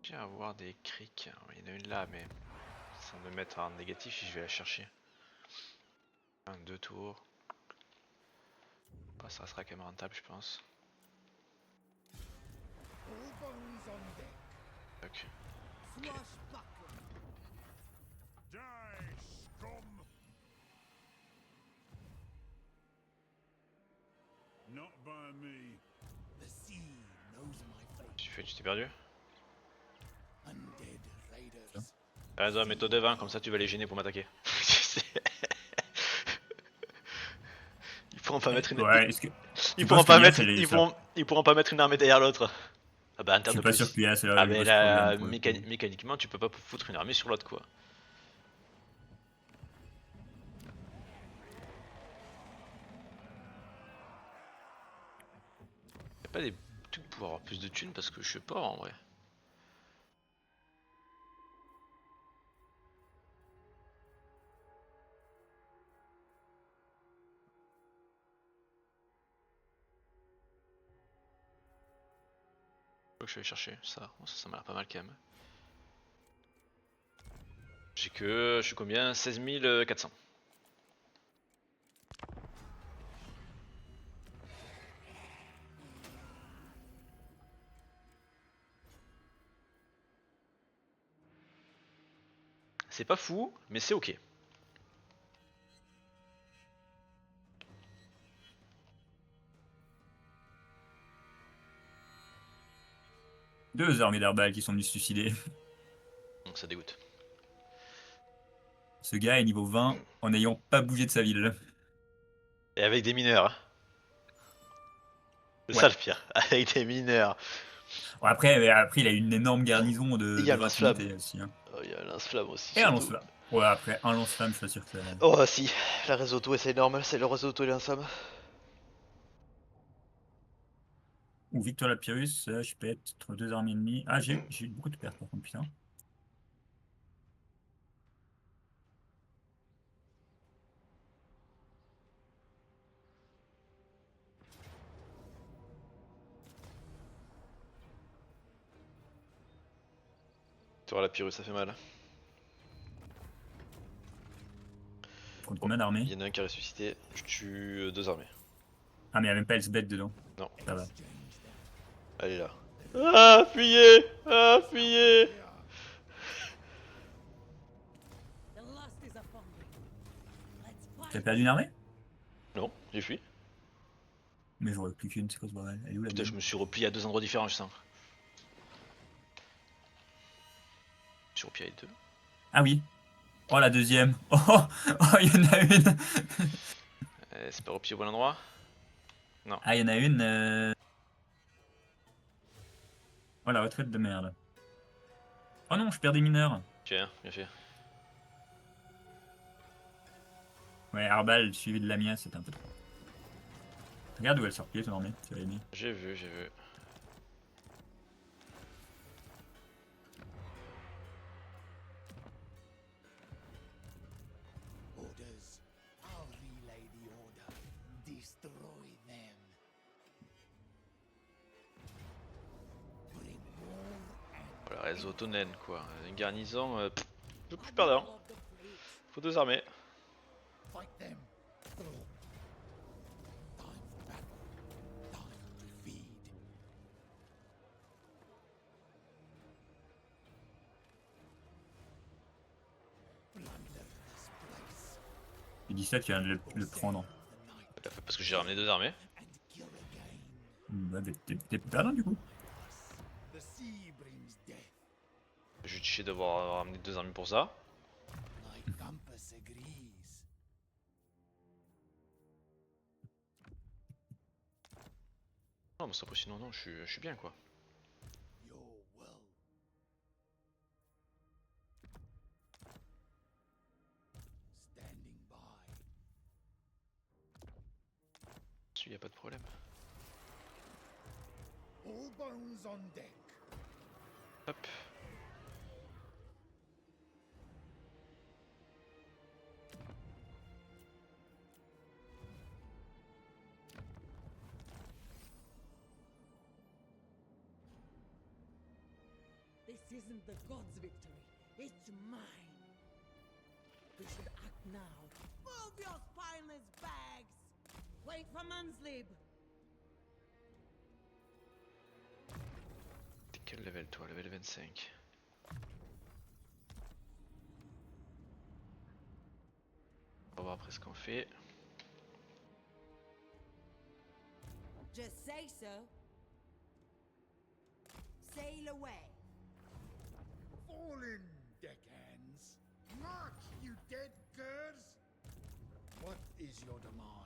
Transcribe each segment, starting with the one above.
Tiens, avoir des criques. Il y en a une là, mais sans me mettre en négatif, je vais la chercher. 2 tours. Bah, ça restera quand même rentable, je pense. Ok. Tu t'es perdu? Ah, non, mets-toi devant, comme ça tu vas les gêner pour m'attaquer. Ils pourront pas mettre une. Ouais, est-ce que Ils tu pourront penses que pas l'IA, mettre. ça... Ils pourront pas mettre une armée derrière l'autre. Ah bah, en Je termes suis de pas sûr police. que l'IA, c'est là Ah le mais gros problème là, pour le coup. mécaniquement, tu peux pas foutre une armée sur l'autre quoi. Y'a pas des trucs pour avoir plus de thunes parce que je suis pas en vrai. Faut que je vais chercher ça. Bon, ça m'a l'air pas mal quand même. J'ai que. Je suis combien? 16 400. C'est pas fou, mais c'est ok. Deux armées d'Herbal qui sont venus se suicider. Donc ça dégoûte. Ce gars est niveau 20 en n'ayant pas bougé de sa ville. Et avec des mineurs. Hein. C'est Ouais. ça le pire. Avec des mineurs. Bon, après, il a une énorme garnison Il y de a un 20 lance-flamme. unités aussi. Hein. Oh, il y a un lance-flamme aussi, Et un surtout. lance-flamme. Ouais, après, un lance-flamme, je suis pas sûr que ça... Oh si, la réseau auto c'est énorme, c'est le réseau auto et lance-flamme. Ou Victor Lapyrus, je peux être entre deux armées ennemies. Ah, j'ai eu beaucoup de pertes par contre, putain. Tu vois la Pyrrhus, ça fait mal. Contre Oh, combien d'armées? il y en a un qui a ressuscité, je tue 2 armées. Ah, mais il n'y a même pas Elsbeth dedans. Non, Ça va. elle est là. Ah, fuyez! Ah, fuyez! Tu as perdu une armée? Non, j'ai fui. Mais j'aurais plus qu'une, c'est quoi ce bordel? Elle est où la Putain, deuxième? je me suis replié à 2 endroits différents, je sens. Je suis replié à 2. Ah oui. Oh, la deuxième. Oh, oh, il y en a une. C'est pas replié au bon endroit? Non. Ah, il y en a une. Oh, la retraite de merde. Oh non, je perds des mineurs. Tiens, bien fait. Ouais, Arbal, suivi de la mienne, c'est un peu trop. Regarde où elle sort pied, ton armée. Tu vas aimer. J'ai vu, j'ai vu. Voilà, réseau Tonen quoi. Une garnison, je suis perdant. Faut 2 armées. Il dit ça, tu viens de le prendre. Parce que j'ai ramené 2 armées. Bah, t'es perdant du coup. Je suis chier d'avoir ramené 2 armées pour ça. Non, mais c'est pas sinon, non, je suis bien quoi. Dessus, y a pas de problème. Hop. isn't the gods' victory, it's mine. We should act now. Move your spineless bags! Wait for Manslib! T'es quel level toi? Level 25. On va voir après ce qu'on fait. Just say so. Sail away. Fall in, deckhands. March, you dead curs! What is your demand?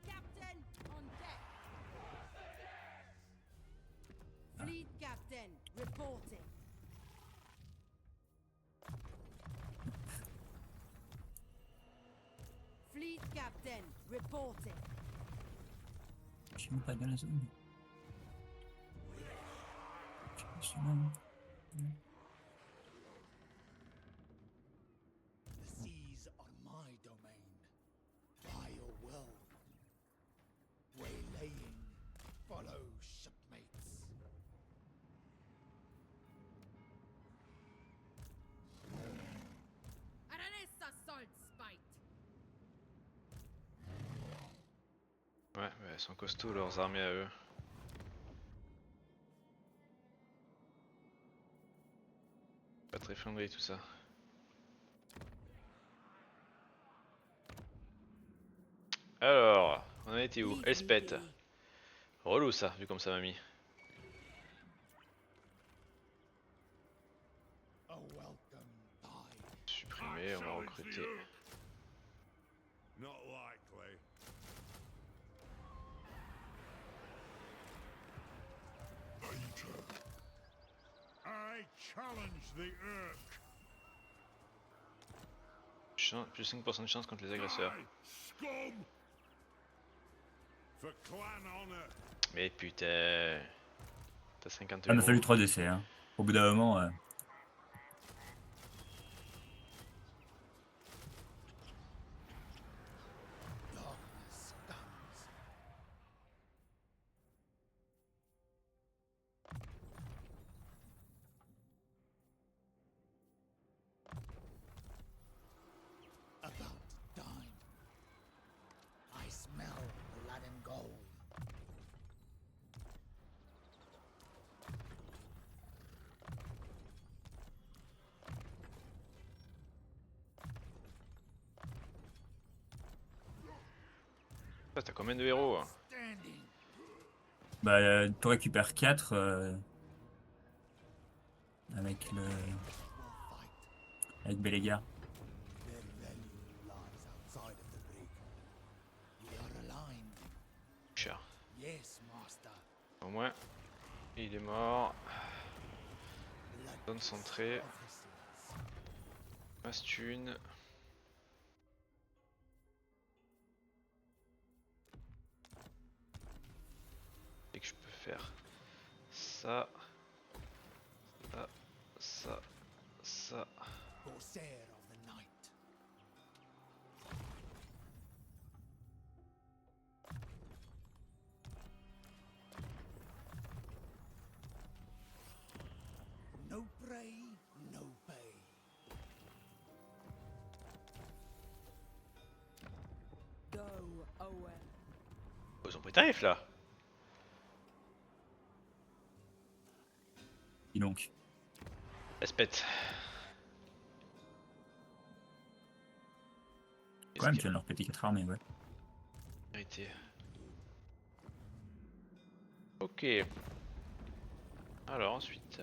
Captain, on deck. Fleet captain, reporting. Fleet captain, reporting. Je suis même pas dans la zone. Je suis même- The seas are my domain. By your will. Waylaying. Follow, shipmates. Aranessa salt spite. Ouais, mais elles sont costauds leurs armées à eux. Pas très flingué tout ça. Alors, on en était où? Leave me Elspeth. be. Relou ça, vu comme ça m'a mis. A welcome tide. Supprimer, on va recruter. Not likely. I challenge the Urk. Plus 5% de chance contre les agresseurs. Die, scum! For clan honor. Mais putain. T'as 50 Ça m'a euros. fallu 3 décès. Hein. Au bout d'un moment, Darkness comes. About time. I smell blood and gold. Ah, t'as combien de héros? Hein? Standing. bah, tu récupères 4 avec le Will fight. avec Bélégar. Their value lies outside of the brig. We are aligned. Cher. Yes, master. Au moins, il est mort. Blood Zone centrée. of Hastings. Mastune. Et que je peux faire ça. Ça. Corsair of the night. No prey, no pay. Go, Owen. Oh, ils ont pris tarif là. Dis donc. Espète. Quand même, tu viens de leur péter 4 armées, ouais. Vérité. Ok. Alors ensuite.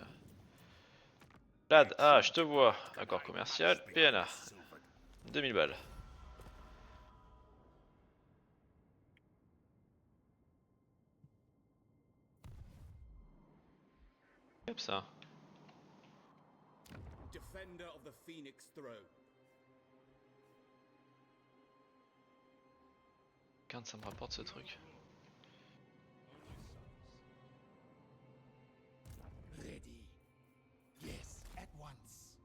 Lad, ah je te vois. Accord commercial, PNA. 2000 balles. Hop ça. Defender of the Phoenix Throne. Quand ça me rapporte ce truc. Ready. Yes, at once.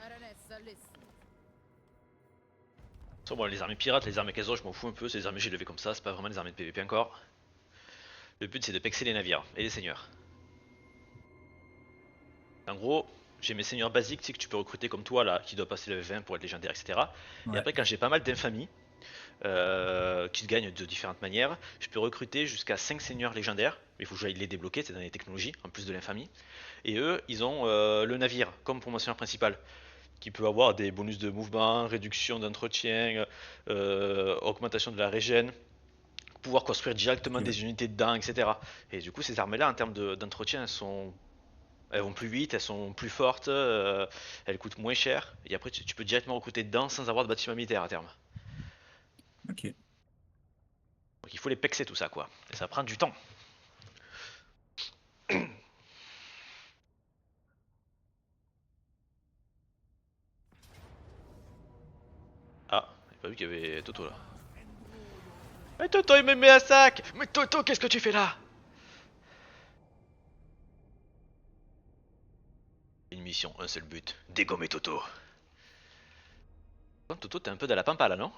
Baronessa, listen. Bon, les armées pirates, les armées caso, je m'en fous un peu, c'est des armées que j'ai levées comme ça, c'est pas vraiment des armées de PVP encore. Le but c'est de pexer les navires et les seigneurs. En gros, j'ai mes seigneurs basiques, tu sais que tu peux recruter comme toi là, qui doit passer le 20 pour être légendaire, etc. Et Ouais. après, quand j'ai pas mal d'infamies, qui se gagnent de différentes manières, je peux recruter jusqu'à 5 seigneurs légendaires. Il faut que j'aille les débloquer, c'est dans les technologies, en plus de l'infamie. Et eux, ils ont le navire, comme pour mon seigneur principal, qui peut avoir des bonus de mouvement, réduction d'entretien, augmentation de la régène, pouvoir construire directement Ok. des unités dedans, etc. Et du coup, ces armées-là, en termes d'entretien, elles vont plus vite, elles sont plus fortes, elles coûtent moins cher. Et après, tu peux directement recruter dedans sans avoir de bâtiment militaire à terme. Ok. Donc il faut les pexer tout ça, quoi. Et ça prend du temps. Ah, j'ai pas vu qu'il y avait Toto là. Mais Toto, il me met un sac. Mais Toto, qu'est-ce que tu fais là? Une mission, un seul but, dégommer Toto. Oh, Toto, t'es un peu dans la pampa là, non?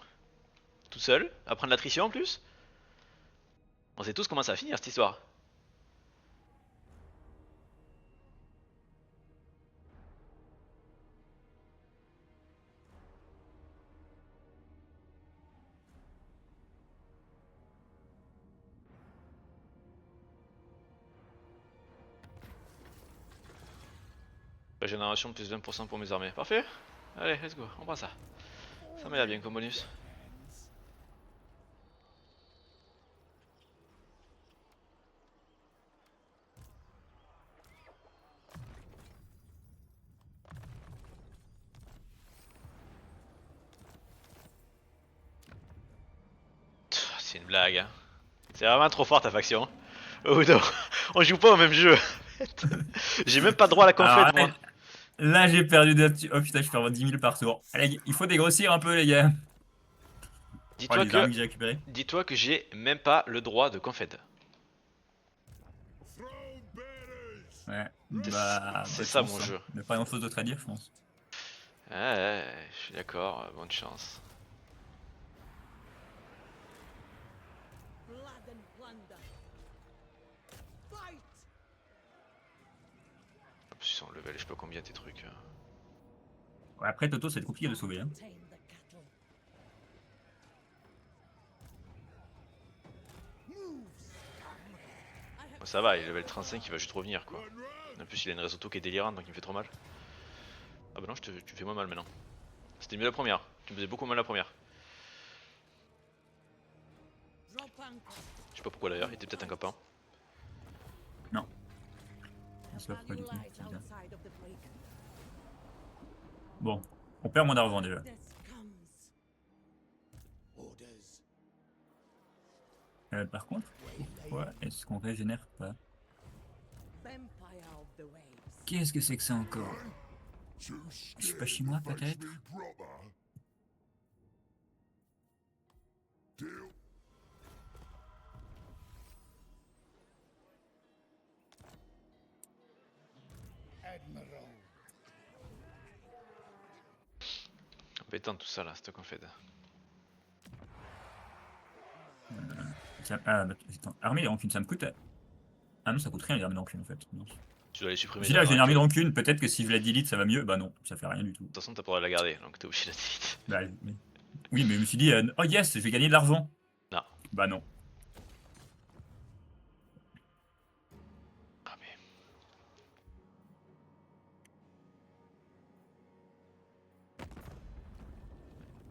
Tout seul, à prendre l'attrition en plus? On sait tous comment ça va finir cette histoire. Régénération de plus 20% pour mes armées. Parfait. Allez, let's go, on prend ça. Ça m'a l'air bien comme bonus. C'est une blague, hein. C'est vraiment trop fort ta faction. Oh non, on joue pas au même jeu. J'ai même pas droit à la Alors confète, moi. là, j'ai perdu de... Oh putain, je perds 10 000 par tour. Allez, il faut dégrossir un peu, les gars. Oh, Dis-toi les que, armes que j'ai récupérées. dis-toi que j'ai même pas le droit de confète. Throw bearers! Ouais. Bah, C'est bonne ça chance, mon hein. jeu. Il n'y a pas grand chose d'autre à dire, je pense. Ouais, je suis d'accord, bonne chance. Blood and plunder. Fight! En plus, ils sont level, je sais pas combien tes trucs. Ouais, après, Toto, c'est compliqué de sauver. Hein. Tame the cattle. Move, scum. I have Ça va, il est level 35, il va juste revenir quoi. Run, run! En plus, il a une risotto qui est délirante donc il me fait trop mal. Ah bah non, tu me fais moins mal maintenant. C'était mieux la première, tu me faisais beaucoup mal la première. drop anchor. Je sais pas pourquoi d'ailleurs, il était peut-être un copain. Non. A Ça va pas du value tout, lies c'est bien. outside of the break. Bon, on perd moins d'argent déjà. Death comes. Orders. Par contre, ouais, est-ce qu'on régénère pas? Vampire of the waves. Qu'est-ce que c'est que ça encore? C'est pas chinois peut-être? Admiral. Embêtant tout ça là, c'est qu'on fait. Ah, bah, attends, armée de rancune, ça me coûte. Ah non, ça coûte rien les armées de rancune en fait. Non. Tu dois les supprimer. Si là j'ai une armée de rancune, peut-être que si je la delete ça va mieux. Bah non, ça fait rien du tout. De toute façon, t'as pas le droit de la garder, donc t'es obligé de la delete. Bah, oui, mais je me suis dit, oh yes, je vais gagner de l'argent. Non. Bah non. Ah mais.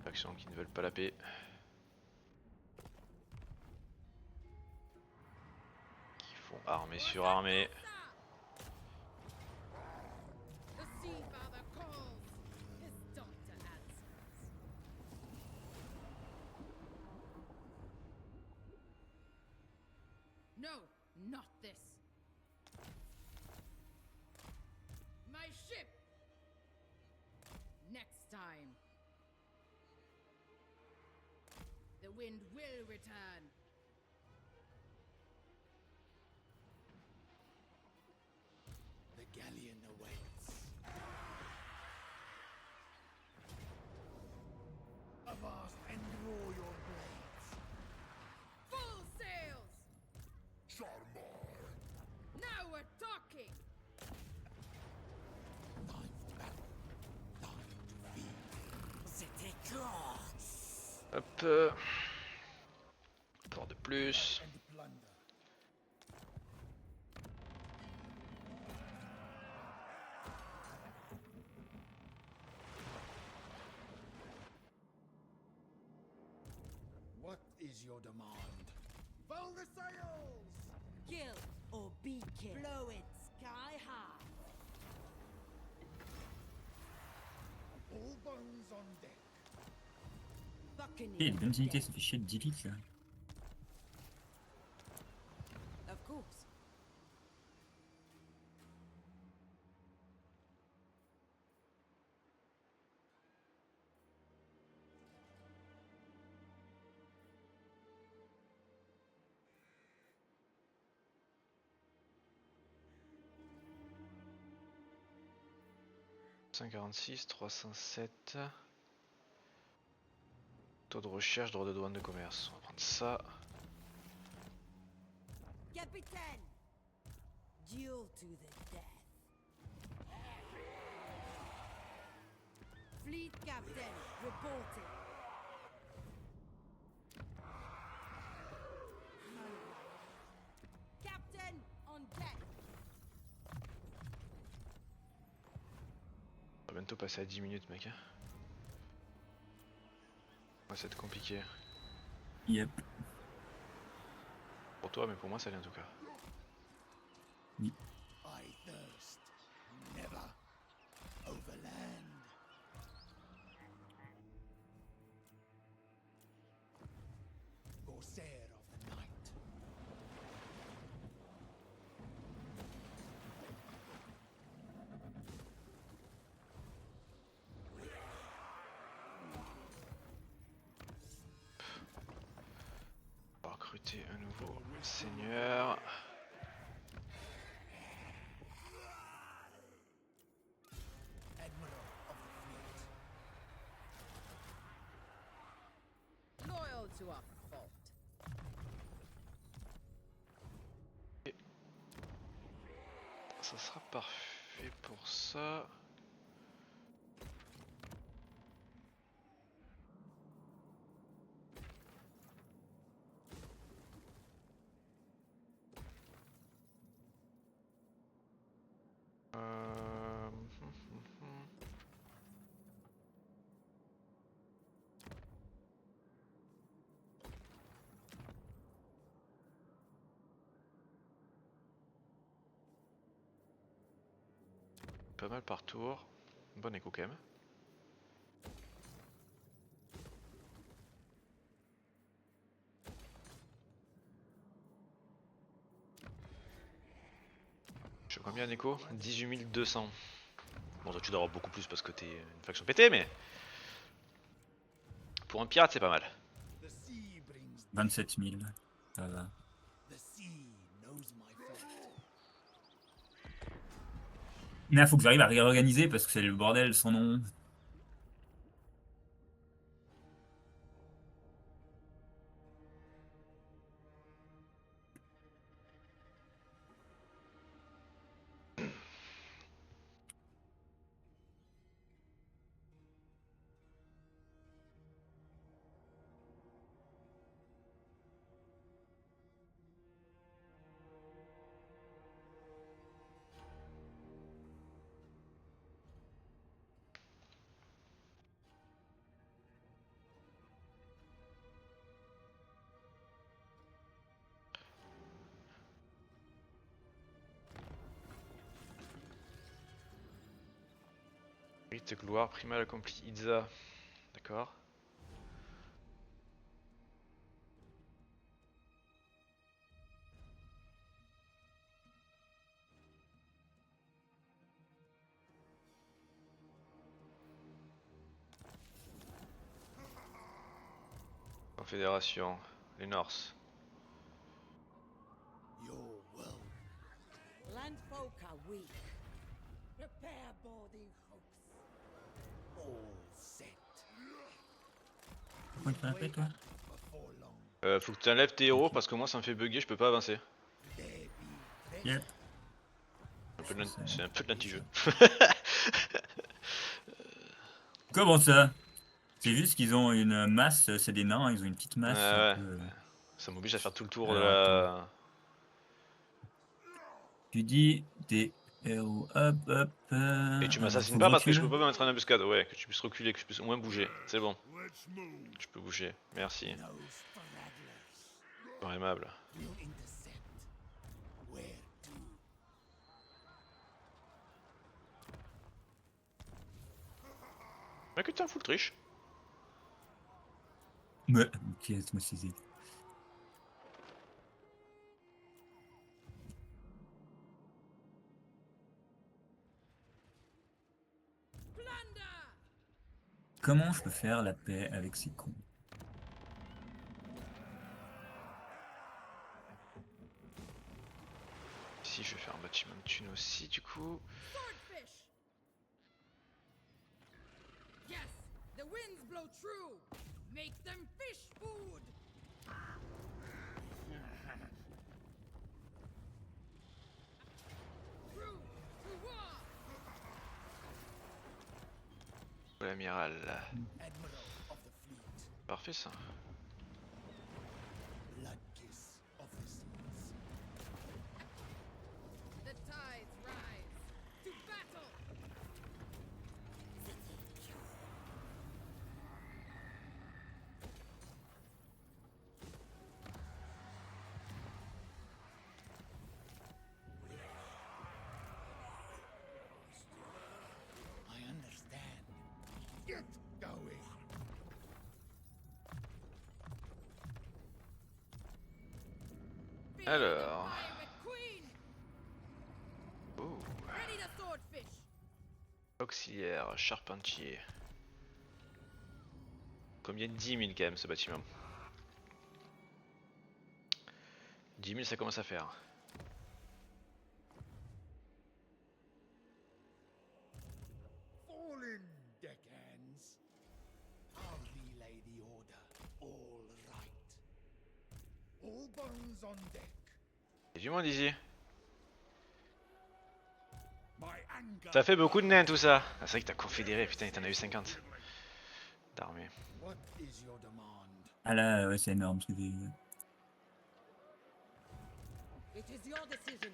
Factions qui ne veulent pas la paix. Qui font armée sur armée. The Sea Father calls. His daughter answers. No, not this. My ship. Next time. The wind will return. The galleon awaits. Hop. Port de plus. And plunder. What is your demand? Fill the sails! Kill or be killed. Blow it sky high. All bones on deck. Et Buccaneer. les bonnes unités, ça fait chier de 10 litres là. Of course. « 146, 307. Taux de recherche, droit de douane de commerce. On va prendre ça. Capitaine. Duel to the death. Fleet captain reporting. Captain on deck. On va bientôt passer à 10 minutes, mec. Hein. Ouais, ça va être compliqué. Yep. Pour toi, mais pour moi, ça l'est en tout cas. I thirst. Never. Overland. Corsair of the night. On va recruter un nouveau seigneur. Admiral of the fleet. Loyal to our fault. Ça sera parfait pour ça. Pas mal par tour. Bon écho quand même. Je fais combien en écho? 18 200. Bon, toi tu dois avoir beaucoup plus parce que t'es une faction pétée, mais pour un pirate c'est pas mal. The sea brings 27 000. Ça va. the sea knows my fate. Mais là, faut que j'arrive à réorganiser parce que c'est le bordel sans nom. Rite gloire, primal accompli, Itza. D'accord. Confédération, les Norse. Your will. Landfolk are weak. Prepare boarding hooks. All set. Pourquoi tu fais un fait, toi? Before long. Faut que tu enlèves tes héros parce que moi ça me fait bugger, je peux pas avancer. There be Yep. C'est un peu de l'anti-jeu. Comment ça? C'est juste qu'ils ont une masse, c'est des nains, ils ont une petite masse. Ouais, un peu, ça m'oblige à faire tout le tour de Alors, attends. la... Tu dis des héros, hop, hop, Et tu m'assassines faut que pas je parce que je recule. peux pas mettre en embuscade, ouais, que tu puisses reculer, que je puisse au moins bouger. C'est bon, Let's move. tu peux bouger, merci. No stragglers. Pas aimable. We'll intercept. Where to? Mais que t'es un full triche. Ouais, ok, laisse-moi saisir. Plunder! Comment je peux faire la paix avec ces cons? Ici, je vais faire un bâtiment de thunes aussi, du coup. Swordfish! Yes, the winds blow true. Make them fish food. True to war. L'amiral. Admiral of the fleet. Parfait ça. Blood kiss of the seas. The tides rise. To battle. I understand. Get going. Feed Alors. the pirate queen. Ouh. Ready the swordfish. Auxiliaire, charpentier. Combien? 10 000 quand même ce bâtiment. 10 000 ça commence à faire. Fall in, deckhands. I'll relay the order. All right. All bones on deck. Et du monde ici. My anger. Ça fait beaucoup de nains tout ça. Ah, c'est vrai que t'as confédéré, putain, t'en as eu 50 d'armée. What is your demand? Ah là, ouais, c'est énorme ce que j'ai. It is your decision.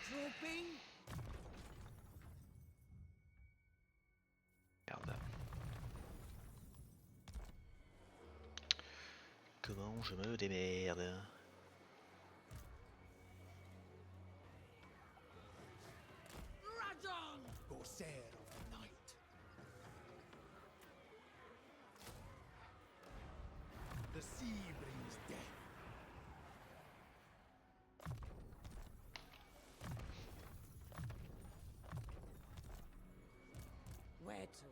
Trooping. Merde. Comment je me démerde? Rajon. Corsair of the night. The sea brings death. Where to?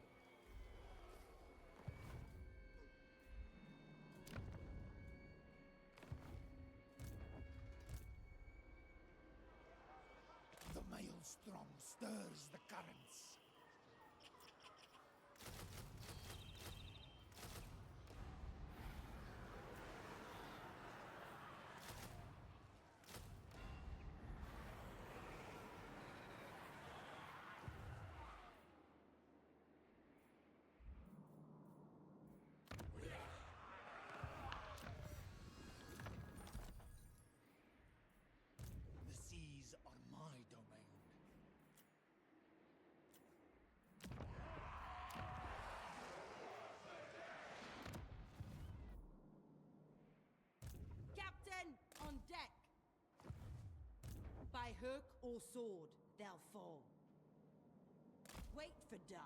The maelstrom stirs the currents. The seas are my domain. Captain, on deck. By hook or sword, they'll fall. Wait for dusk.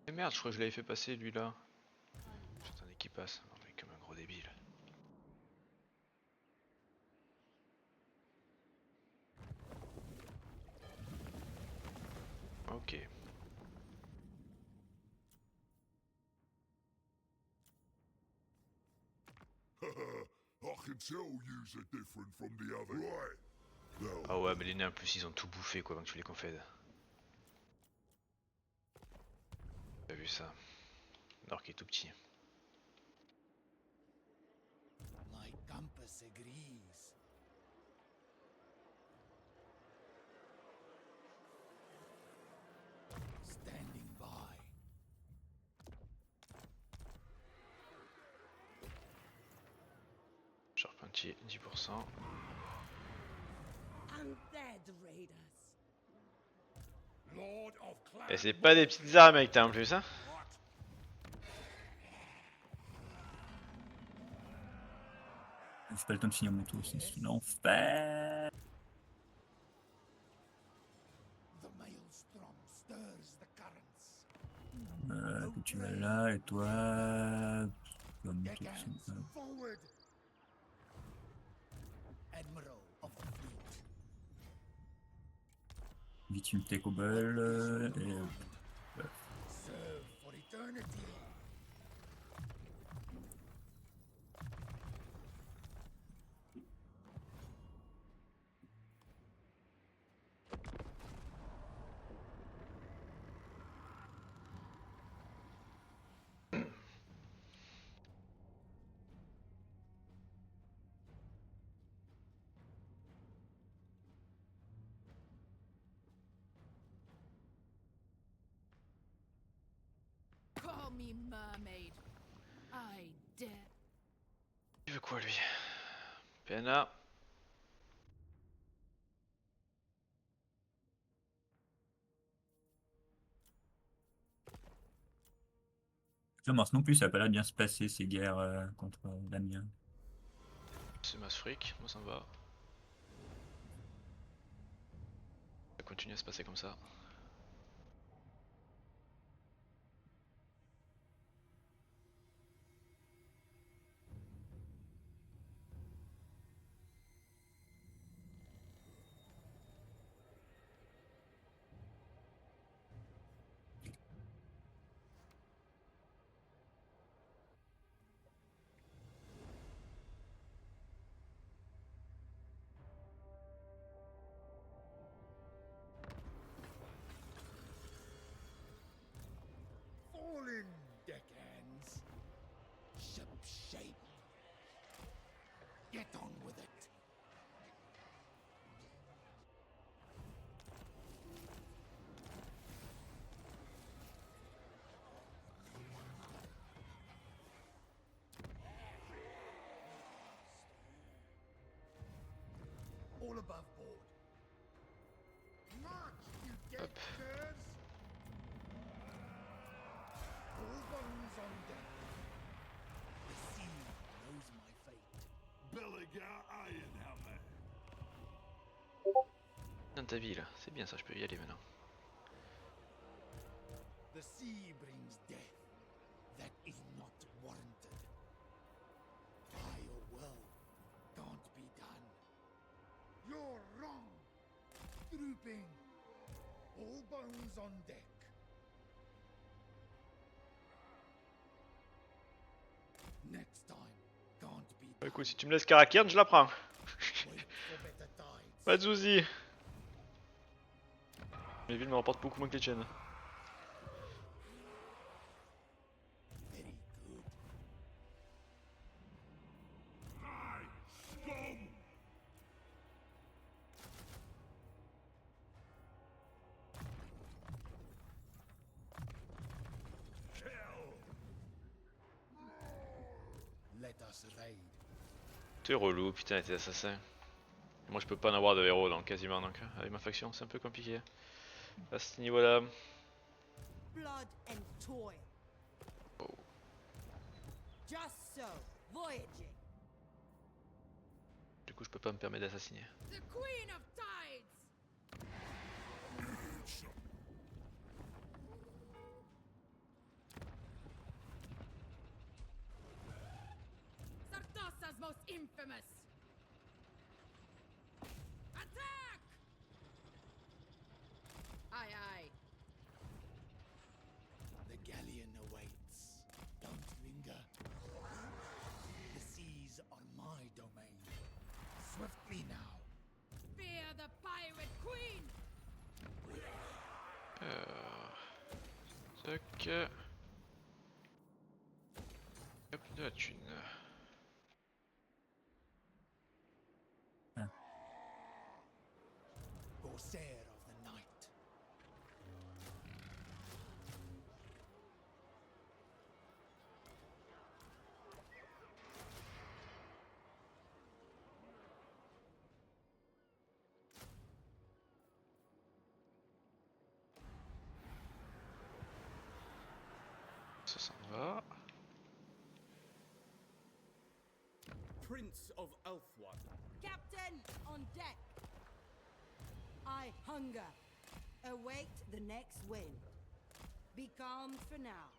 Et merde, je crois que je l'avais fait passer lui là. J'attendais qu'il passe. Non mais comme un gros débile. Ok. I can tell yous are different from the other. Right. Now, Ah ouais, mais les nains en plus ils ont tout bouffé quoi quand tu les confèdes. T'as vu ça? Alors qu'il est tout petit. My compass agrees. moitié, 10%. Undead raiders. Lord of Clan. Et c'est pas des petites armes avec toi en plus, hein. J'ai pas le temps de finir mon tour, c'est l'enfer. The maelstrom stirs the currents. Que tu vas là, et toi... Comme tout, Deckhands, c'est pas- forward. Admiral of the fleet. Vite, tu me take au bol, et... Serve for eternity. Call me mermaid. I dare. Il veut quoi lui? PNA. Ça, Mars non plus, ça a pas l'air de bien se passer, ces guerres contre Damien. C'est masse fric, moi ça me va. Ça continue à se passer comme ça. Fall in, deckhands. Ship shape. Get on with it. All above board. March, you dead curs! All bones on deck. The sea knows my fate. Belligar Ironhammer. Dans ta ville, c'est bien ça, je peux y aller maintenant. The sea brings death that is not warranted. By your will can't be done. You're wrong. Drooping. All bones on deck. Next time can't be done. Écoute, si tu me laisses Karakern, je la prends. Wait for better tides. Pas de soucis. Les villes me rapportent beaucoup moins que les tiennes. Very good. Let us raid. T'es relou, putain, t'es assassin. Moi je peux pas en avoir de héros donc quasiment donc avec ma faction c'est un peu compliqué. À ce niveau là. Blood and toil. Oh. Just so. Voyaging. Du coup je peux pas me permettre d'assassiner. The Queen of Tides. Sartosa's most infamous. Attack! Aye, aye. The galleon awaits. Don't linger. The seas are my domain. Swiftly now. Fear the pirate queen. Tac. Hop de la thune. Corsair of the night. Ça s'en va. Prince of Elfwan. Captain, on deck. I hunger. Await the next wind. Be calm for now.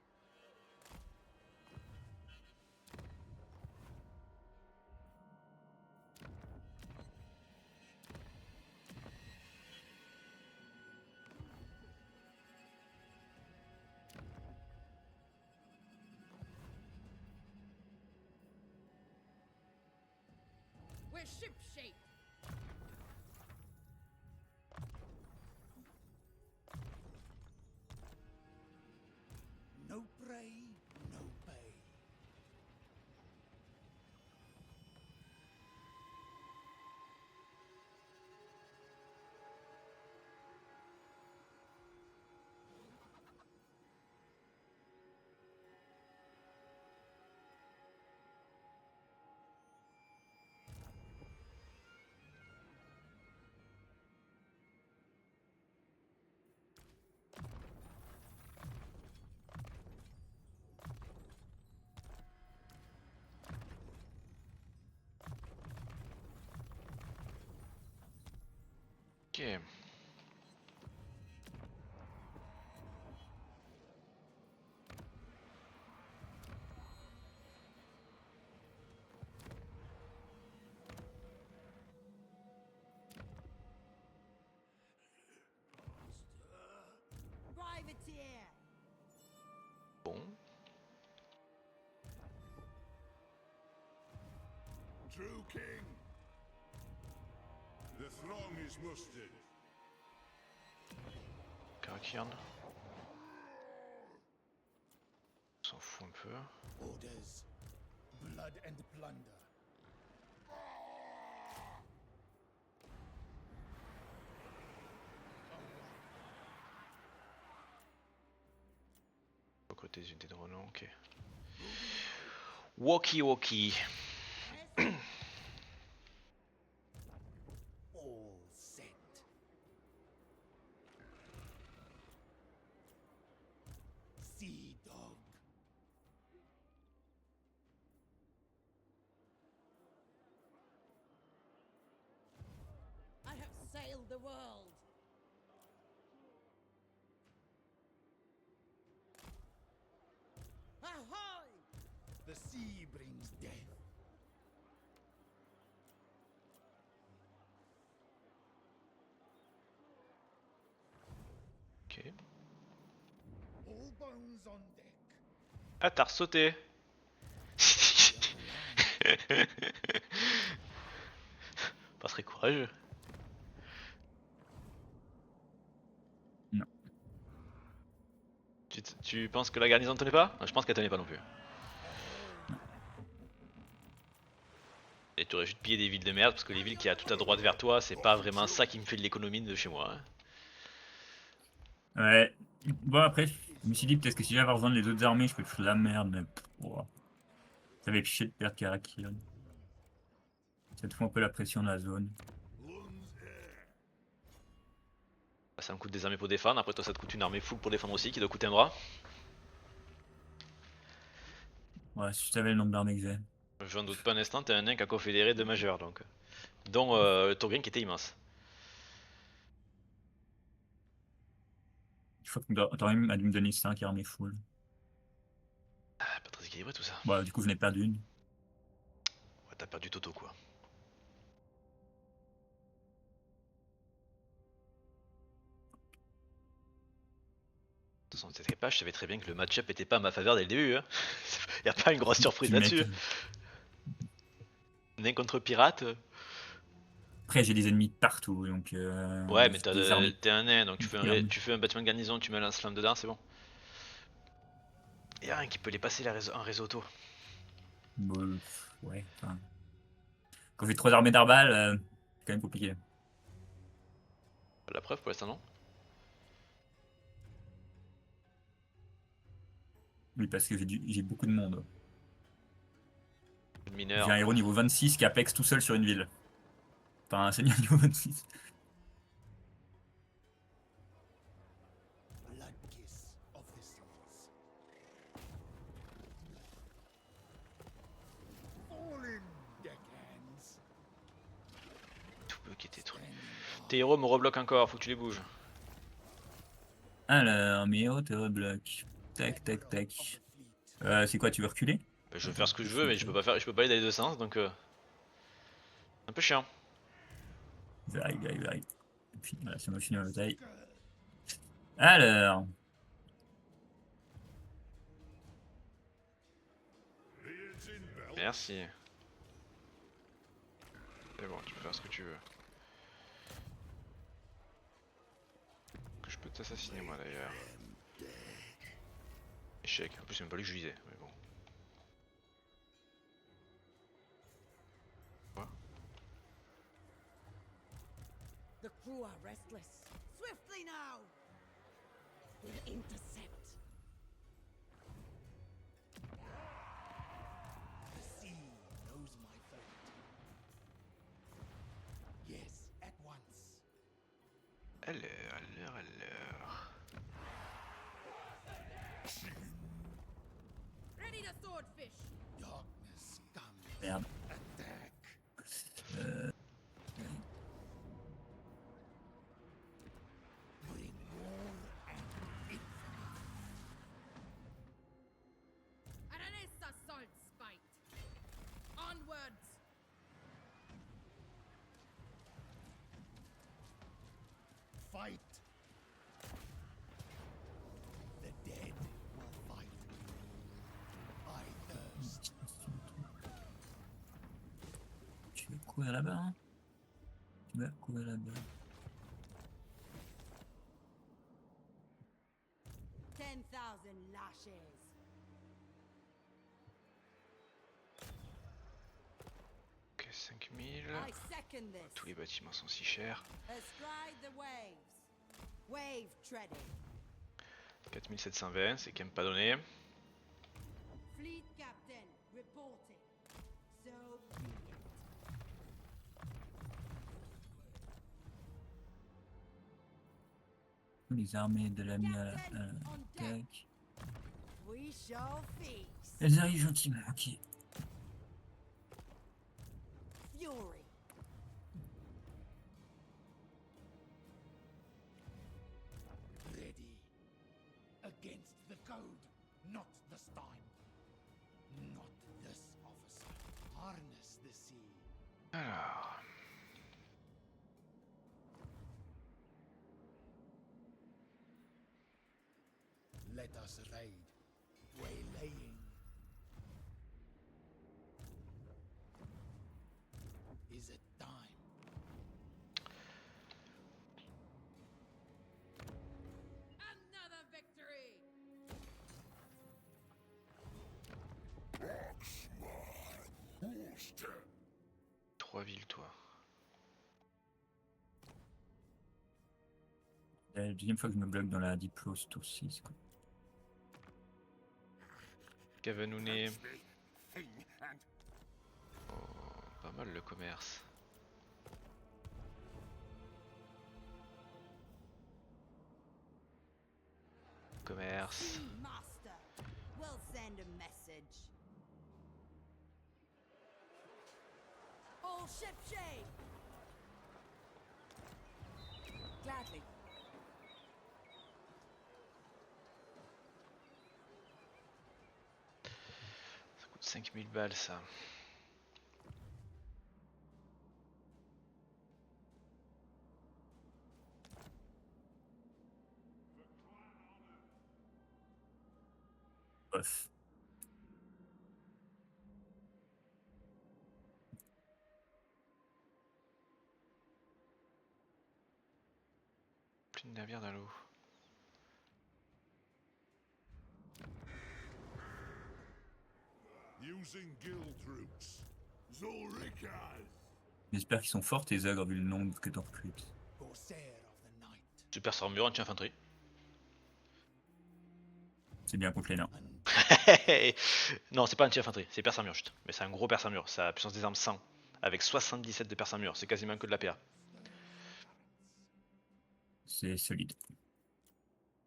We're shipshape. No prey, no pay. Ok. Privateer. Bon. True king. The throng is mustered. Karakian. On s'en fout un peu. Orders, blood and plunder. Au côté des unités de renom, ok. Walkie walkie. All set. Sea dog. I have sailed the world. Ahoy! The sea brings death. Ok. All bones on deck. Ah, t'as ressauté. Pas très courageux. Non. Tu penses que la garnison tenait pas? Je pense qu'elle tenait pas non plus. Et tu aurais juste pillé des villes de merde parce que les villes qu'il y a tout à droite vers toi, c'est pas vraiment ça qui me fait de l'économie de chez moi. Hein. Ouais. Bon, après, je me suis dit peut-être que si j'avais rejoindre les autres armées, je peux foutre la merde, mais. Oh. Ça avait piché de perdre Karakiran. Ça te fout un peu la pression de la zone. Ça me coûte des armées pour défendre, après toi ça te coûte une armée full pour défendre aussi qui doit coûter un bras. Ouais, si tu savais le nombre d'armées que j'ai. J'en doute pas un instant, t'es un nain qui a confédéré deux majeurs donc. Dont Torgrim qui était immense. Il faut que Thorim a dû me donner 5 armées full. Ah, pas très équilibré tout ça. Bon, du coup, je n'ai perdu une. Ouais, t'as perdu Toto quoi. De toute façon, t'étais pas, je savais très bien que le match-up était pas à ma faveur dès le début. Hein. Y a pas une grosse surprise Tu là-dessus. m'étonnes. Nain contre pirate. Après, j'ai des ennemis partout, donc. Ouais, mais des armées. t'es un nain, donc tu fais Ferme. tu fais un bâtiment de garnison, tu mets un lance-flamme dedans, c'est bon. Y'a rien qui peut les passer un réseau auto. Bon, ouais, enfin. Quand j'ai 3 armées d'Arbal, c'est quand même compliqué. Pas la preuve pour l'instant non. Oui, parce que j'ai beaucoup de monde. Le J'ai mineur. un héros niveau 26 qui apex tout seul sur une ville. Enfin, un seigneur niveau 26. Blood kiss of the seas. Tes héros me rebloquent encore, faut que tu les bouges. Alors, mes héros te rebloquent. Tac, tac, tac. C'est quoi, tu veux reculer? Bah, je veux faire ce que je veux, mais je peux pas aller dans les deux sens, donc un peu chiant. J'arrive, j'arrive, j'arrive. Et puis voilà, c'est moi fini la bataille. Alors, Merci. C'est bon, tu peux faire ce que tu veux. Que je peux t'assassiner moi d'ailleurs. Échec, en plus c'est même pas lui que je visais, mais bon. The crew are restless. Swiftly now! We'll intercept. The sea knows my fate. Yes, at once. Alors. Ready to swordfish. Darkness comes. merde. Attack. Bring war and infamy. Aranessa salt spite. Onwards. Fight. The dead will fight. I thirst. Tu veux courir là-bas, hein? Tu vas courir là-bas. 10,000 lashes. Ok, 5000. I second this. Tous les bâtiments sont si chers. Astride the waves. Wave treading. 4720, c'est quand même pas donné. Fleet captain reporting. So be it. Les armées de la mienne. On deck. Tac. We shall feast. Elles arrivent gentiment, ok. Fury. Ready. Against the code, not the stime. Not this officer. Harness the sea. Alors. Let us raid. Waylaying. Is it time? Another victory. Horse 3 villes, toi. C'est la deuxième fois que je me bloque dans la Diplo ce tour-ci. C'est quoi? Cavanouné. thing and Oh, pas mal le commerce. Commerce. Master. We'll send a message. All ship shape. Gladly. Ça coûte 5000 balles ça. Bref. Plus de navires dans l'eau. using guild troops. Zulrika. J'espère qu'ils sont forts tes ogres vu le nombre que t'en recrutes. Corsair of the night. Super armure anti-infanterie. C'est bien contre les nains. Non, c'est pas anti-infanterie, c'est perce armure juste. Mais c'est un gros perce armure, ça a la puissance des armes 100. Avec 77 de perce armure, c'est quasiment que de la PA. C'est solide.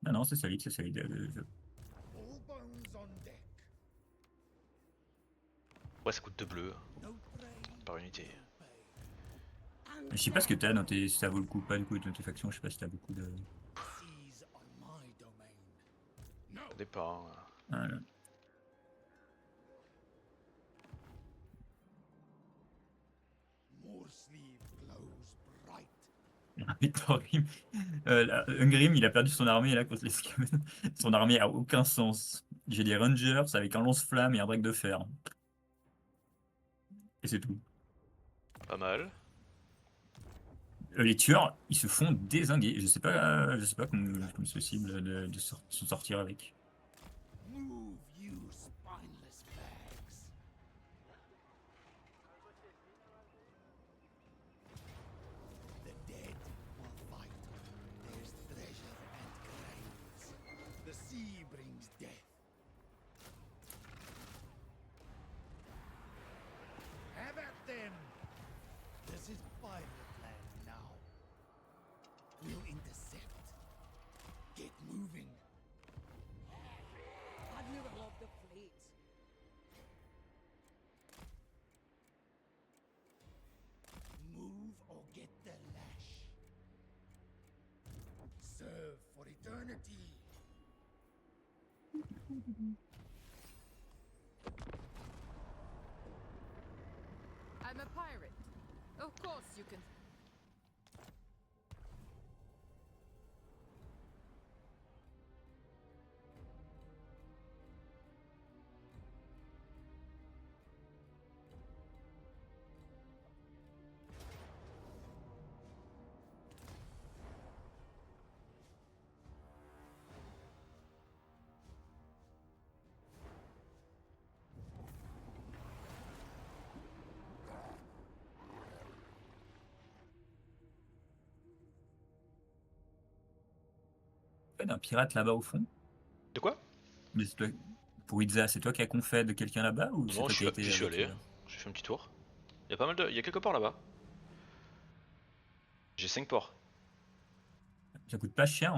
Non, non, c'est solide, c'est solide. All bones on deck. Ouais, ça coûte 2 bleus No praise par unité. pay. Je sais pas ce que t'as dans tes. Si ça vaut le coup ou pas du coup dans tes factions, je sais pas si t'as beaucoup de. Seas are my domain. No, Ça dépend. Voilà. Moorsleeve glows bright. Ungrim, Ungrim, il a perdu son armée là contre les Skaven. Son armée a aucun sens. J'ai des Rangers avec un lance-flamme et un break de fer. Et c'est tout. Pas mal. Les tueurs, ils se font dézinguer. Je sais pas comment c'est possible de s'en sortir avec. Move, you spineless bags. The dead will fight. There's treasure and graves. The sea brings death. Have at them! This is pirate land now. We'll intercept. Get moving. Admiral of the fleet. Move or get the lash. Serve for eternity. I'm a pirate. Of course you can. D'un pirate là-bas au fond. De quoi? Mais c'est toi... Pour Itza, c'est toi qui as confed de quelqu'un là-bas ou c'est Non, toi qui as été j'y suis avec, allé. J'ai fait un petit tour. Il y a pas mal de. Il y a quelques ports là-bas. J'ai 5 ports. Ça coûte pas cher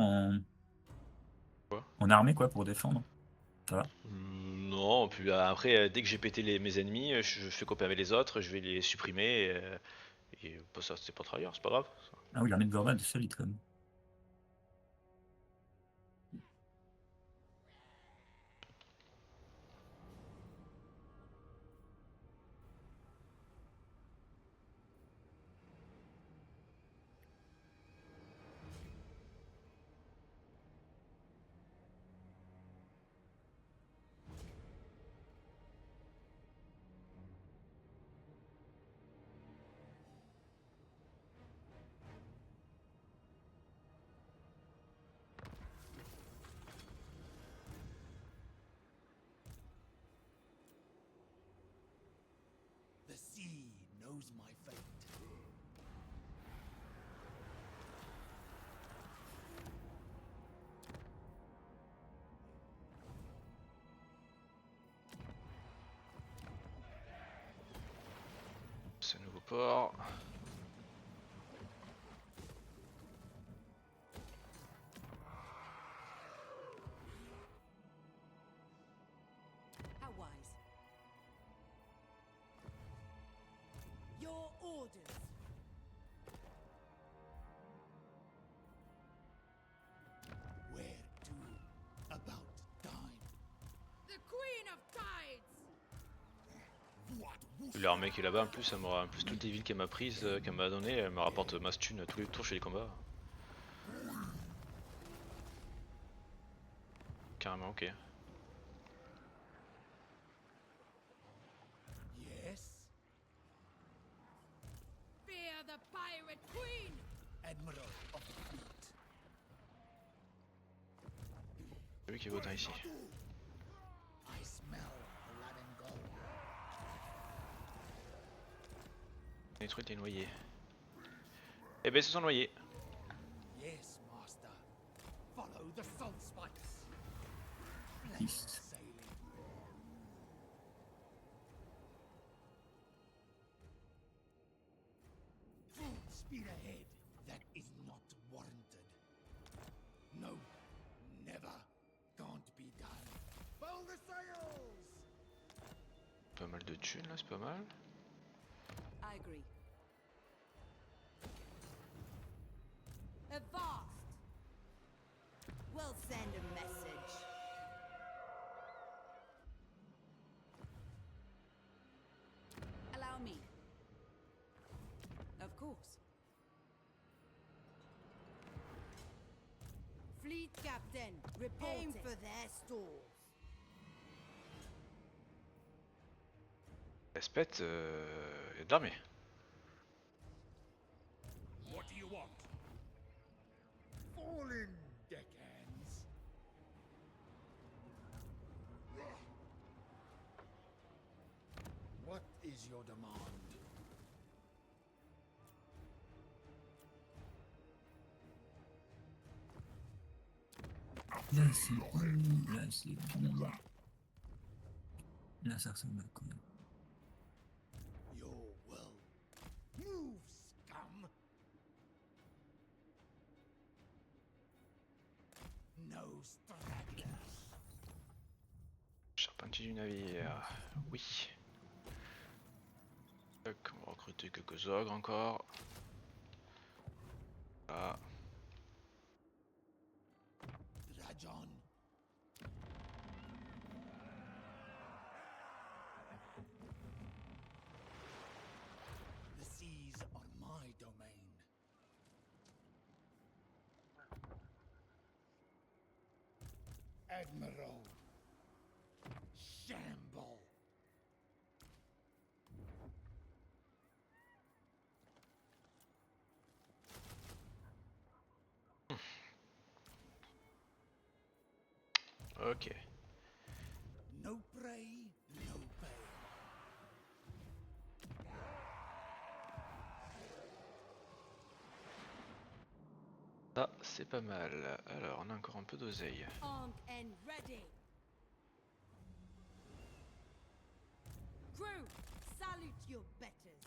Quoi? en armée quoi pour défendre. Ça va. Non, puis après, dès que j'ai pété mes ennemis, je fais copier avec les autres, je vais les supprimer. Et bah, ça, c'est pas trahir, c'est pas grave. Ah oui, l'armée de Gordan est solide quand même. The sea knows my fate. C'est un nouveau port. How wise. Your orders. Where to? About time. The Queen of Tides! What wolf? L'armée qui est là-bas, en plus, ça m'aura. En plus, toutes les villes qu'elle m'a prises, qu'elle m'a donné, elle me rapporte masse thune tous les tours chez les combats. Carrément, ok. Yes, Fear the Pirate Queen! Admiral of the Fleet. C'est lui qui vaut autant ici. I smell blood and gold. Détruite et noyée. Eh ben, ils se sont noyés. Yes, master. Follow the salt spikes. Triste. Sailing. Full speed ahead. That is not warranted. No, never. Can't be done. Fill the sails! Pas mal de thunes là, c'est pas mal. I agree. Captain, aim for their stores. Espèce, y a de l'armée. What do you want? Fall in, deckhands. What is your demand? Là c'est bon, là c'est bon. Là ça ressemble à quoi? Your will. Move, scum! No stragglers. Charpentier du navire. Oui. Tac, on va recruter quelques ogres encore. Ah. Rajon. The seas are my domain. Admiral. Shamble. Ok. No prey, no pay. Ça, c'est pas mal. Alors, on a encore un peu d'oseille. Armed and ready. Crew, salute your betters.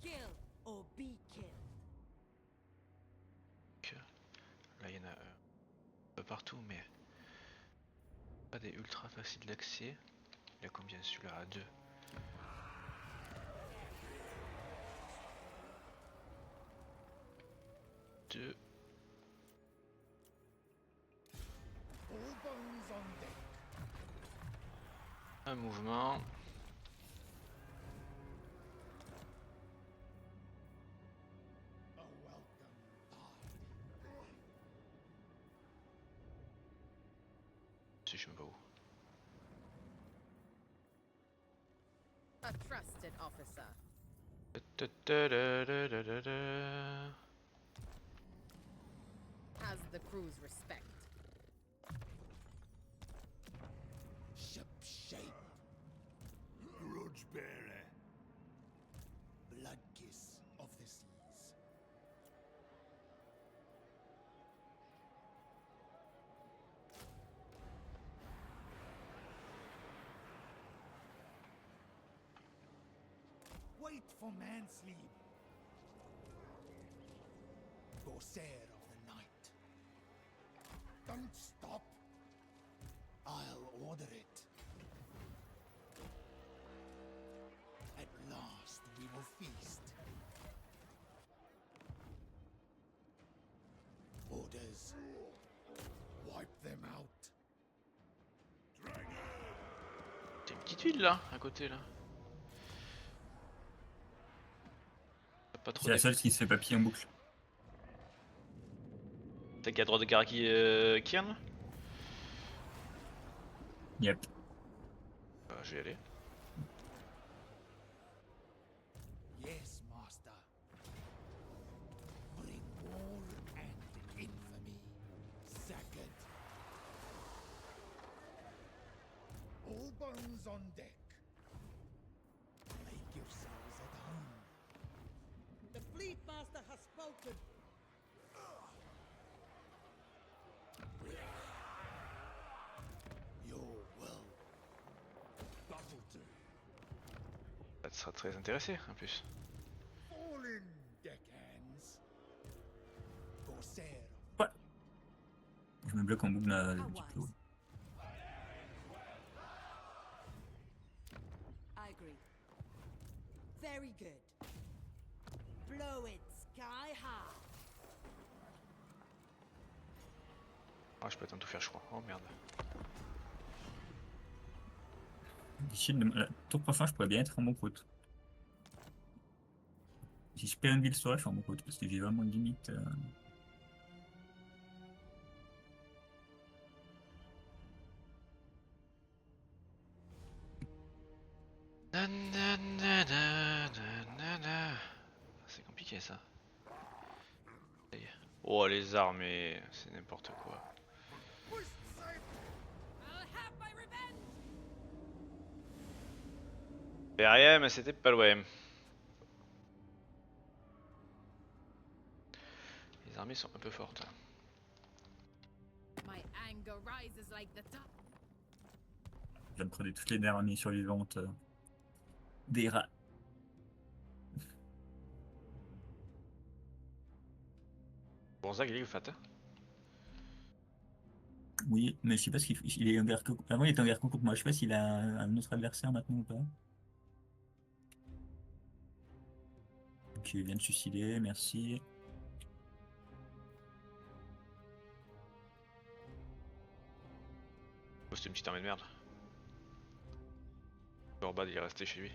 Kill or be killed. Là, il y en a un peu partout, mais pas des ultra faciles d'accès. Il y a combien celui-là? À 2. Deux. All bones on deck. Un mouvement. A welcome tide. Si je me bats où? A trusted officer. Ta-ta-ta-da-da-da-da-da. Has the crew's respect. Ship shape. Grudge bearer. Blood kiss of the seas. Wait for Mansleep. Corsair of the night. Don't stop. I'll order it. At last we will feast. Orders. Wipe them out. T'as une petite ville là, à côté là. T'as pas trop C'est la seule qui se fait papiller en boucle. T'as qu'à droite de Karaki Kiern. Yep. Je vais y aller. Yes, master. Bring war and infamy. Second. All bones on deck. Make yourselves at home. The fleet master has spoken. Your will. That'll do. Ça sera très intéressé en plus. Fall in, deckhands. Corsair. Je me bloque en boucle là, le How petit peu. wise. I agree. Very good. Blow it sky high. Ah, je peux attendre tout faire, je crois. Oh merde. D'ici le tour prochain, je pourrais bien être en bon pote. Si je perds une ville sur la chambre, parce que j'ai vraiment une limite. C'est compliqué ça. Oh les armées, c'est n'importe quoi. I'll have my revenge. Fait rien, mais c'était pas loin. Les armées sont un peu fortes. My anger rises like the top. Je viens de prenais toutes les dernières survivantes des rats. Bon, ça, il est fat. Hein. Oui, mais je sais pas il est envers que... Avant, il était envers contre moi. Je sais pas s'il a un autre adversaire maintenant ou pas. Ok, il vient de suicider, merci. Oh, c'était une petite armée de merde. Orbad, il est resté chez lui.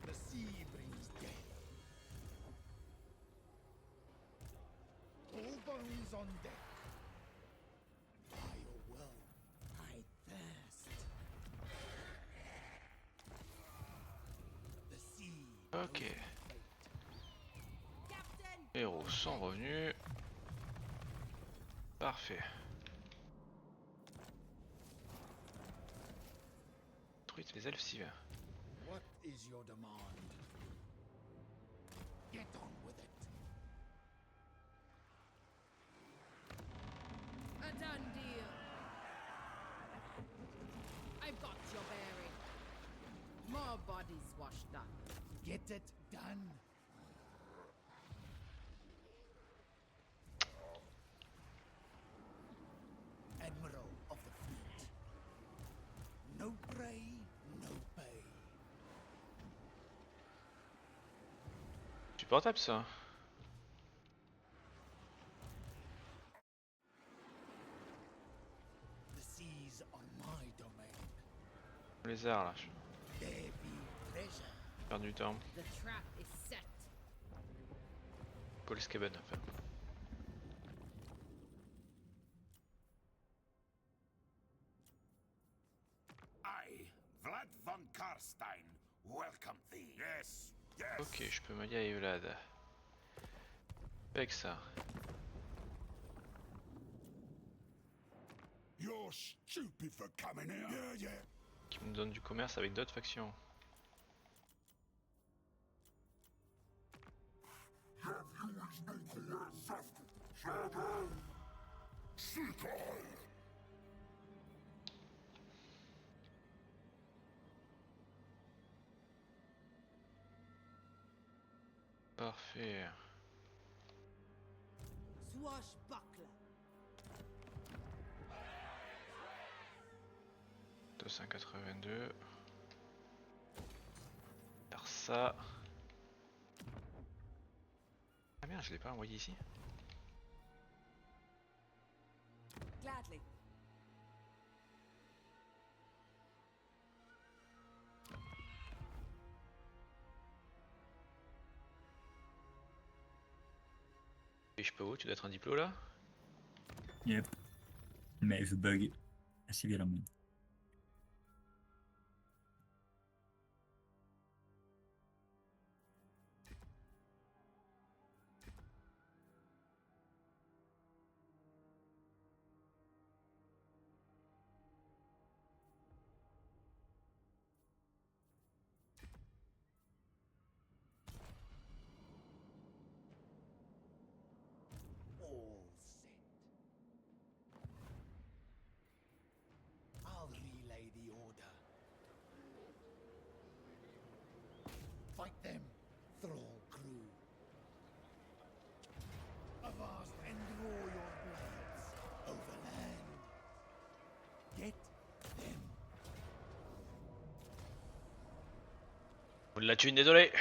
The sea brings death. All bones on deck. By your will, I thirst. The sea. Ok. Captain! Héros sont revenus. Parfait. Truite les elfes civiens. What is your demand? Get on with it. A done deal. I've got your bearing. More bodies washed up. Get it done. Admiral of the fleet. No prey, no pay. Supportable ça. The seas are my domain. Les arts là. There be pleasure. J'ai perdu du temps. The trap is set. Police cabin enfin. I, Vlad von Karstein, welcome thee. Yes, yes. Ok, je peux m'allier à Evelad. Avec ça. You're stupid for coming here. Yeah, yeah. Qui me donne du commerce avec d'autres factions. Parfait. Swashbuckler! 282. Faire ça. Ah merde, je l'ai pas envoyé ici. Gladly. Et je peux où? Tu dois être un diplôme là? Yep. Mais je bug assez violemment. All set. I'll relay the order. Fight them, thrall crew. Avast and draw your blades overland. Vous la thune, désolé.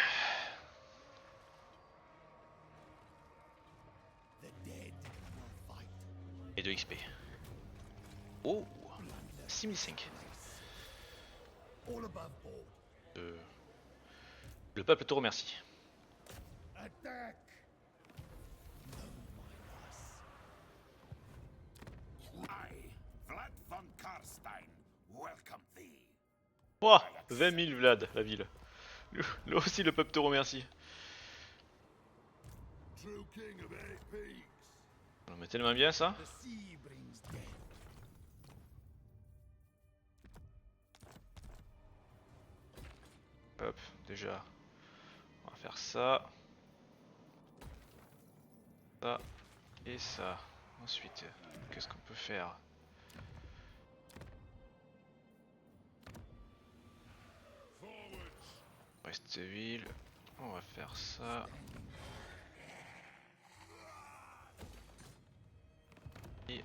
The dead will fight. Et 2 XP. Oh 6005. All above board. Le peuple te remercie. Attack! No, my lass. I, Vlad von Karstein, welcome thee. Ouah 20 000 Vlad, la ville. Là aussi le peuple te remercie. True king of 8 peaks. On met tellement bien ça. The sea brings death. Hop, déjà. On va faire ça. Ça. Et ça. Ensuite, qu'est-ce qu'on peut faire? Reste ville. On va faire ça. Et...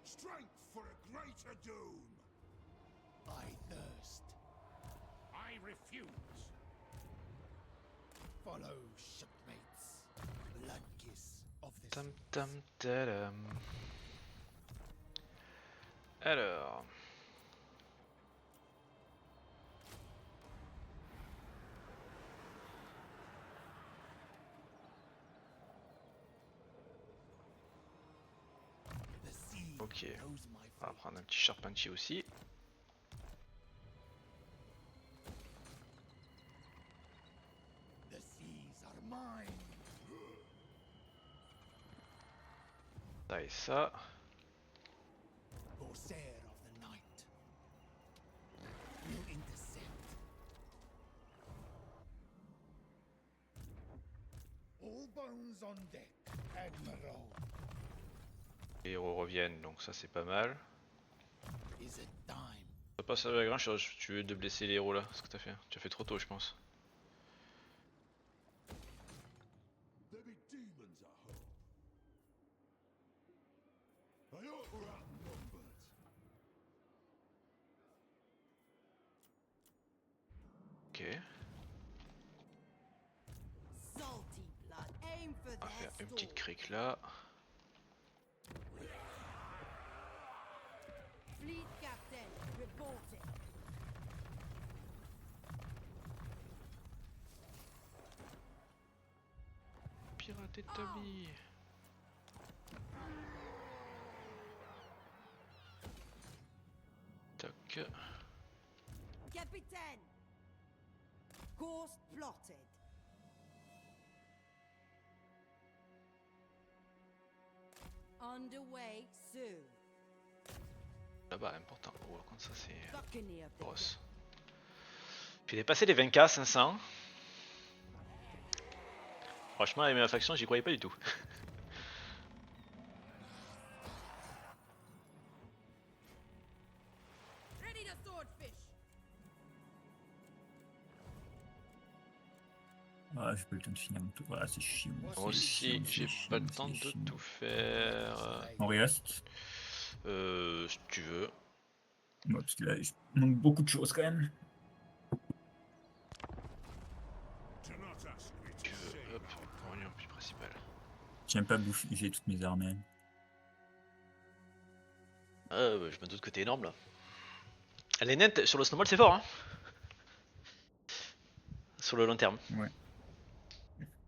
Strength for a greater doom. I thirst. I refuse. Follow, shipmates. Blood kiss of the Tam tam tadam. Alors. The sea Ok. knows my On va fate. prendre un petit charpentier aussi. The seas are mine. Ça et ça. Corsair of the night. Will intercept. All bones on deck, Admiral. Les héros reviennent, donc ça c'est pas mal. Is it time? Ça passe à la grand chose, tu veux de blesser les héros là, ce que t'as fait. Tu as fait trop tôt je pense. There be demons at home. They ought to outnumbered. Ok. Salty blood. Aim for On va their faire une petite store. crique là. Fleet captain, reporting. Pirate établi. Tac. Capitaine. Course plotted. Underway soon. Là-bas, important. Oh, comme ça c'est Buccaneer of the grosse. Puis dépasser les 20k 500. Franchement, avec ma faction, j'y croyais pas du tout. Ready to swordfish. Ah, j'ai pas le temps de finir mon tour. Voilà, c'est chiant. Moi c'est aussi, chiant, j'ai c'est pas le chiant, temps de c'est chiant. tout faire. On reste. Si tu veux. Ouais, parce que là, il manque beaucoup de choses quand même. Do not ask me Tu to veux. say Hop, réunion plus principale. J'aime pas bouffer, j'ai toutes mes armées. Ah, bah, je me doute que t'es énorme là. Les nains sur le snowball c'est fort hein. Sur le long terme. Ouais.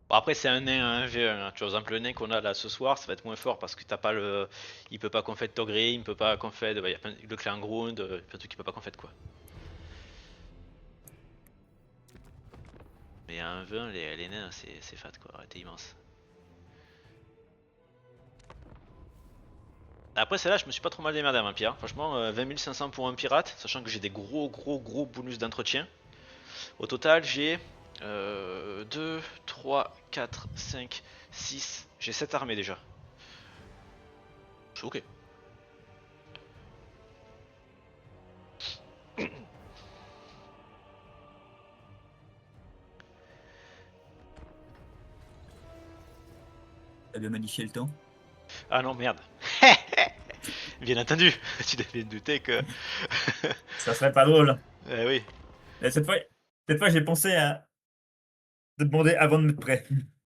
Bon, après c'est un nain à 1v1 hein. Tu vois, par exemple le nain qu'on a là ce soir ça va être moins fort parce que t'as pas le. Il peut pas confed Togri, il peut pas confed. Bah, y a plein... le clan Ground, plein de trucs qu'il peut pas confed quoi. Mais à 1v1 les nains c'est fat quoi, arrêtez immense. Après celle-là je me suis pas trop mal démerdé à vampire. Franchement 20 500 pour un pirate, sachant que j'ai des gros bonus d'entretien. Au total j'ai 2, 3, 4, 5, 6, j'ai 7 armées déjà. Je suis ok. de modifier le temps. Ah non, merde. Bien entendu, tu devais te douter que. Ça serait pas drôle. Eh oui. Et cette fois j'ai pensé à te demander avant de mettre prêt.